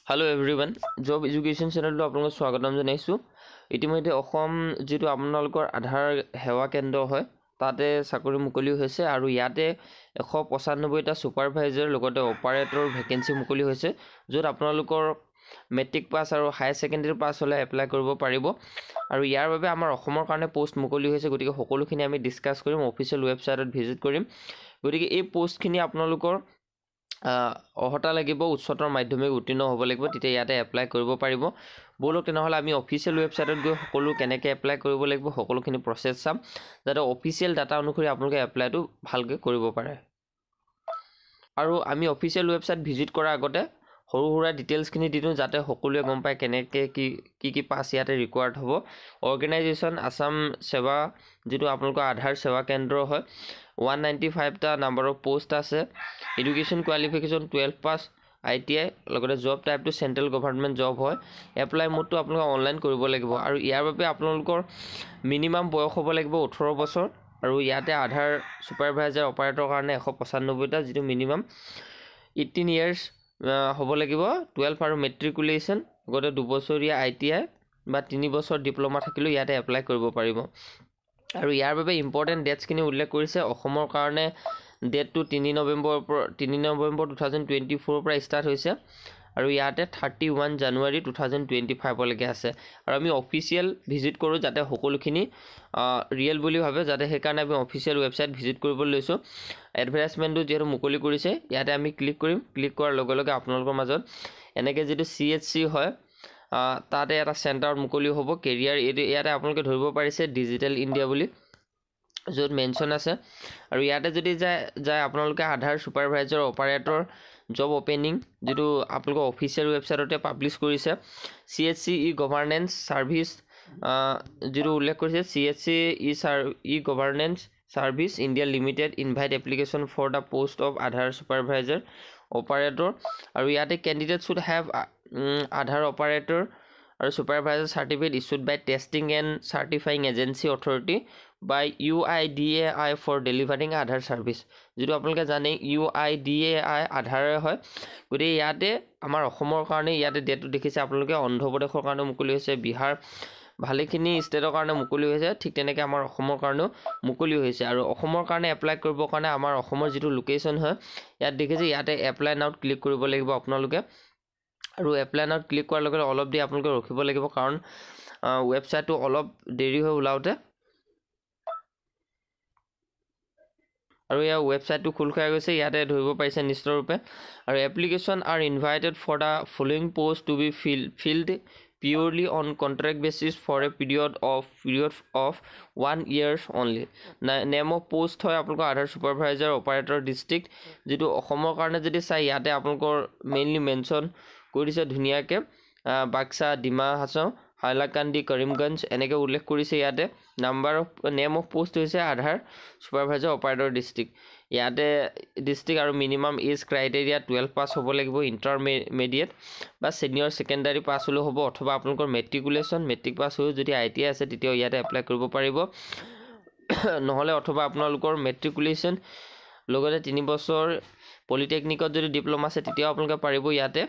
Hello everyone, Job Education Channel to আপোনালোকক স্বাগতম জনাইছো। ইতিমধ্যে অসম যেটো আপোনালোকৰ আধাৰ সেৱা কেন্দ্ৰ হয় তাতে চাকৰি মুকলি হৈছে আৰু ইয়াতে 195টা সুপাৰভাইজাৰ লগতে অপাৰেটৰ ভেকেন্সি মুকলি হৈছে য'ত আপোনালোকৰ মেট্ৰিক পাছ আৰু হায়াৰ সেকেন্ডাৰী পাছ হলে এপ্লাই কৰিব পাৰিব আৰু ইয়াৰ বাবে আমাৰ অসমৰ কাৰণে পোষ্ট মুকলি হৈছে গতিকে সকলোখিনি আমি ডিসকাস কৰিম অফিচিয়েল ৱেবছাইটত ভিজিট কৰিম গতিকে এই পোষ্টখিনি আপোনালোকৰ অহতা লাগিব উচ্চতৰ মাধ্যমিক উত্তীৰ্ণ হ'ব লাগিব তেতিয়া ইয়াতে এপ্লাই কৰিব পাৰিব বলক তেনেহলে আমি অফিচিয়েল ৱেবছাইটত গৈ সকলো কেনেকৈ এপ্লাই কৰিব লাগিব সকলোখিনি প্ৰসেছ চাম যাতে অফিচিয়েল ডাটা অনুসৰি আপোনালোকে এপ্লাইটো ভালকৈ কৰিব পাৰে আৰু আমি অফিচিয়েল ৱেবছাইট ভিজিট কৰাৰ আগতে সৰু সৰু ডিটেইলছখিনি দিওঁ যাতে সকলোৱে গম পায় কেনেকৈ কি পাছ ইয়াতে ৰিকোয়াৰ্ড হ'ব অৰ্গেনাইজেশ্যন আসাম সেৱা যেটো আপোনালোকৰ আধাৰ সেৱা কেন্দ্ৰ হয় 195টা নাম্বাৰ অফ পোষ্ট আছে এডুকেশ্যন কোৱালিফিকেশ্যন 12 পাছ ITI লগতে জব টাইপটো সেন্ট্ৰেল গভৰ্ণমেন্ট জব হয় এপ্লাই মোডটো আপোনালোকে অনলাইন কৰিব লাগিব আৰু ইয়াৰ বাবে আপোনালোকৰ মিনিমাম বয়স হ'ব লাগিব 18 বছৰ আৰু ইয়াতে আধাৰ সুপাৰভাইজাৰ অপাৰেটৰ কাৰণে 195টা যেটো মিনিমাম 18 ইয়াৰ্স হ'ব লাগিব 12 আৰু মেট্ৰিকুলেশ্যন লগতে 2 বছৰীয়া ITI বা 3 বছৰ ডিপ্লোমা থাকিলে ইয়াতে এপ্লাই কৰিব পাৰিব আৰু ইয়াৰ বাবে ইম্পৰ্টেন্ট ডেটছখিনি উল্লেখ কৰিছে অসমৰ কাৰণে ডেটটো 3 নৱেম্বৰ 2024 পৰা ষ্টাৰ্ট হৈছে আৰু ইয়াতে 31 জানুৱাৰী 2025 লৈকে আছে আৰু আমি অফিচিয়েল ভিজিট কৰো যাতে সকলোখিনি ৰিয়েল বুলি ভাবে যাতে সেই কাৰণে আমি অফিচিয়েল ৱেবছাইট ভিজিট কৰিব লৈছো এডভাৰটাইজমেন্টটো যেটো মুকলি কৰিছে ইয়াতে আমি ক্লিক কৰিম ক্লিক কৰাৰ লগে লগে আপোনালোকৰ মাজত এনেকৈ যেটো CHC হয় তাতে এটা সেন্টাৰ মুকলি হ'ব কেৰিয়াৰ ইয়াতে আপোনালোকে ধৰিব পাৰিছে ডিজিটেল ইণ্ডিয়া বুলি য'ত মেনশন আছে আৰু ইয়াতে যদি যায় আপোনালোকে Aadhaar supervisor operator job opening যেটো আপোনালোকৰ অফিচিয়েল ৱেবছাইটতে পাবলিশ কৰিছে CHC গভৰ্নেন্স সাৰ্ভিস যেটো উল্লেখ কৰিছে CHC governance service India limited invite application for the post of Aadhaar supervisor operator আৰু ইয়াতে candidate should have Aadhaar operator আৰু supervisor certificate issued by testing and certifying agency authority by UIDAI for delivering Aadhaar service যেটো আপোনালোকে জানে UIDAI আধাৰ হয় গতি ইয়াতে আমাৰ অসমৰ কাৰণে ইয়াতে ডেটটো দেখিছে আপোনালোকে অন্ধ্ৰ প্ৰদেশৰ কাৰণে মুকলি হৈছে বিহাৰ ভালেখিনি ষ্টেটৰ কাৰণে মুকলি হৈছে ঠিক তেনেকৈ আমাৰ অসমৰ কাৰণে মুকলি হৈছে আৰু অসমৰ কাৰণে এপ্লাই কৰিবৰ কাৰণে আমাৰ অসমৰ যেটো লোকেশন হয় ইয়াত দেখিছে ইয়াতে এপ্লাই নাওত ক্লিক কৰিব লাগিব আপোনালোকে আৰু এপ্লাই নাওত ক্লিক কৰাৰ লগে অলপ দি আপোনালোকে ৰখিব লাগিব কাৰণ ৱেবছাইটটো অলপ দেৰি হৈ ওলাওতে আৰু এই ৱেবছাইটটো খুল খাই গৈছে ইয়াতে ধৰিব পাৰিছে নিশ্চিত ৰূপে আৰু application are invited for the following post to be filled purely on contract basis for a period of 1 years only name of post হয় আপোনালোকৰ আধাৰ সুপাৰভাইজাৰ অপাৰেটৰ ডিস্ট্ৰিক্ট যেটো অসমৰ কাৰণে যদি চাই ইয়াতে আপোনালোকৰ মেইনলি মেনশন কৰিছে ধুনিয়াকে বাক্সা ডিমা হাছাও হাইলাকান্দি কৰিমগঞ্জ এনেকৈ উল্লেখ কৰিছে ইয়াতে number of name of post হৈছে আধাৰ সুপাৰভাইজাৰ অপাৰেটৰ ডিস্ট্ৰিক্ট ইয়াতে ডিস্ট্ৰিক্ট আৰু মিনিমাম এজ ক্ৰাইটেৰিয়া 12 পাছ হ'ব লাগিব ইন্টাৰমিডিয়েট বা সিনিয়ৰ সেকেন্ডাৰী পাছ হলে হ'ব অথবা আপোনালোকৰ মেট্ৰিকুলেশ্যন মেট্ৰিক পাছ হৈ যদি ITI আছে তেতিয়া ইয়াতে এপ্লাই কৰিব পাৰিব নহলে অথবা আপোনালোকৰ মেট্ৰিকুলেশ্যন লগতে 3 বছৰ পলিটেকনিকত যদি ডিপ্লোমা আছে তেতিয়া আপোনালোকে পাৰিব ইয়াতে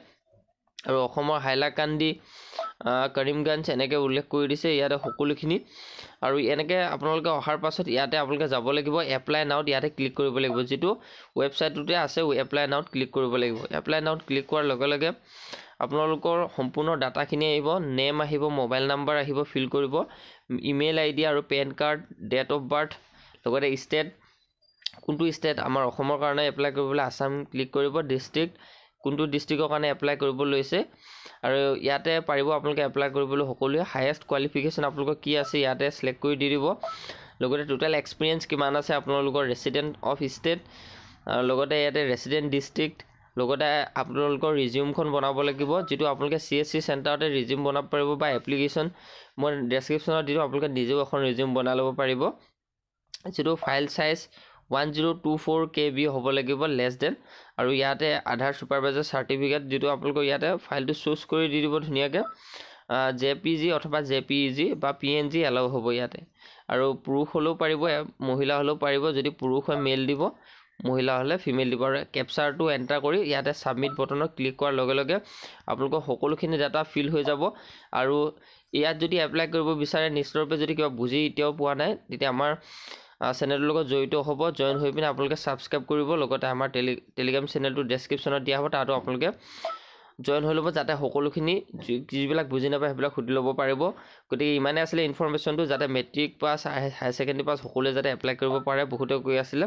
আৰু অসমৰ হাইলাকান্দি কৰিমগঞ্জ এনেকৈ উল্লেখ কৰি দিছে ইয়াতে সকলোখিনি আৰু এনেকৈ আপোনালোকে অহাৰ পাছত ইয়াতে আপোনালোকে যাব লাগিব এপ্লাই নাওত ইয়াতে ক্লিক কৰিব লাগিব যেটো ৱেবছাইটটোতে আছে এপ্লাই নাওত ক্লিক কৰিব লাগিব এপ্লাই নাওত ক্লিক কৰাৰ লগে লগে আপোনালোকৰ সম্পূৰ্ণ ডাটাখিনি আহিব নেম আহিব মোবাইল নাম্বাৰ আহিব ফিল কৰিব ইমেইল ID আৰু pan card date of birth লগতে ষ্টেট কোনটো ষ্টেট আমাৰ অসমৰ কাৰণে এপ্লাই কৰিবলৈ আসাম ক্লিক কৰিব ডিস্ট্ৰিক্ট কোনটো ডিস্ট্ৰিক্টৰ কাৰণে এপ্লাই কৰিব লৈছে আৰু ইয়াতে পাৰিব আপোনালোকে এপ্লাই কৰিবলৈ সকলোৱে হাইয়েষ্ট কোৱালিফিকেশ্যন আপোনালোকৰ কি আছে ইয়াতে সিলেক্ট কৰি দি দিব লগতে টোটাল এক্সপেৰিয়েন্স কিমান আছে আপোনালোকৰ ৰেসিডেন্ট অফ ষ্টেট লগতে ইয়াতে ৰেসিডেন্ট ডিস্ট্ৰিক্ট লগতে আপোনালোকৰ ৰিজিউমখন বনাব লাগিব যেটো আপোনালোকে CSC চেণ্টাৰতে ৰিজিউম বনাব পাৰিব বা এপ্লিকেশ্যন মই ডেসক্ৰিপচনত দিও আপোনালোকে নিজেও এখন ৰিজিউম বনাই ল'ব পাৰিব যেটো ফাইল সাইজ 1024 KB হ'ব লাগিব লেছ দেন আৰু ইয়াতে আধাৰ সুপাৰভাইজাৰ সাৰ্টিফিকেট যেটো আপোনালোকৰ ইয়াতে ফাইলটো চুজ কৰি দি দিব ধুনিয়াকে JPG অথবা JPEG বা PNG এলাও হ'ব ইয়াতে আৰু পুৰুষ হলেও পাৰিব মহিলা হলেও পাৰিব যদি পুৰুষ হয় মেল দিব মহিলা হ'লে ফিমেল দিব আৰু কেপচাৰটো এণ্টাৰ কৰি ইয়াতে ছাবমিট বটনত ক্লিক কৰাৰ লগে লগে আপোনালোকৰ সকলোখিনি ডাটা ফিল হৈ যাব আৰু ইয়াত যদি এপ্লাই কৰিব বিচাৰে নিশ্চয়ৰূপে যদি কিবা বুজি এতিয়াও পোৱা নাই তেতিয়া আমাৰ চেনেলটোৰ লগত জড়িত হ'ব জইন হৈ পিনে আপোনালোকে ছাবস্ক্ৰাইব কৰিব লগতে আমাৰ টেলিগ্ৰাম চেনেলটো ডেছক্ৰিপশ্যনত দিয়া হ'ব তাতো আপোনালোকে জইন হৈ ল'ব যাতে সকলোখিনি যিবিলাক বুজি নাপায় সেইবিলাক সুধি ল'ব পাৰিব গতিকে ইমানে আছিলে ইনফৰমেশ্যনটো যাতে matric pass higher secondary pass সকলোৱে যাতে এপ্লাই কৰিব পাৰে বহুতে কৈ আছিলে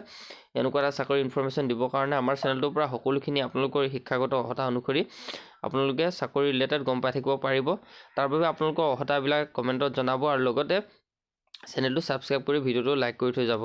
এনেকুৱা এটা চাকৰি ইনফৰমেশ্যন দিবৰ কাৰণে আমাৰ চেনেলটোৰ পৰা সকলোখিনি আপোনালোকৰ শিক্ষাগত অৰ্হতা অনুসৰি আপোনালোকে চাকৰি ৰিলেটেড গম পাই থাকিব পাৰিব তাৰ বাবে আপোনালোকৰ অৰ্হতাবিলাক কমেণ্টত জনাব আৰু লগতে চেনেলটো ছাবস্ক্ৰাইব কৰি ভিডিঅ'টো লাইক কৰি থৈ যাব